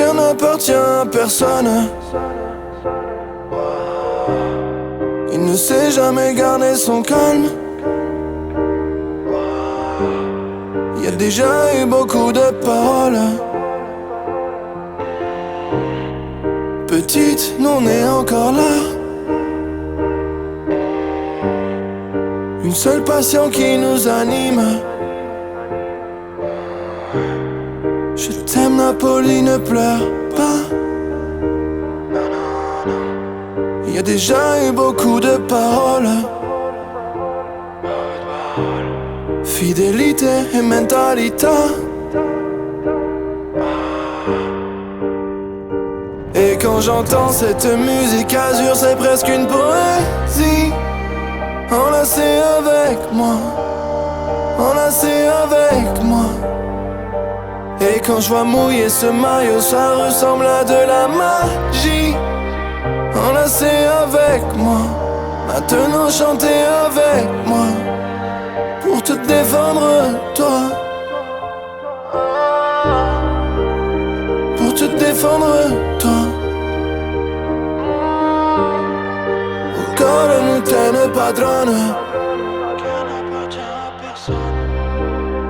cœur n'appartient à personne. Il ne sait jamais garder son calme. Il y a déjà eu beaucoup de paroles. Petite, nous on est encore là. Une seule passion qui nous anime. Je t'aime Napoli, ne pleure pas. Il y a déjà eu beaucoup de paroles. Fidélité et mentalité. Et quand j'entends cette musique azur, c'est presque une poésie. Enlacé avec moi, enlacé avec moi. Et quand je vois mouiller ce maillot, ça ressemble à de la magie. Enlacé avec moi, maintenant chantez avec moi. Pour te défendre, toi. Pour te défendre, toi. Au corps nous tienne padrone.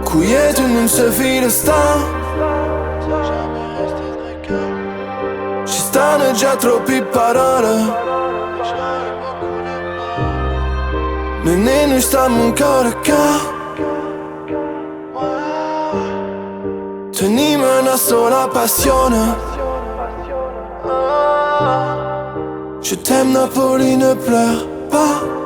Qui è tu non sei filo sta. Ci stanno già troppi parole. Noi non stiamo ancora qua. Teniamo una sola passione. Je t'aime Napoli, ne pleure pas.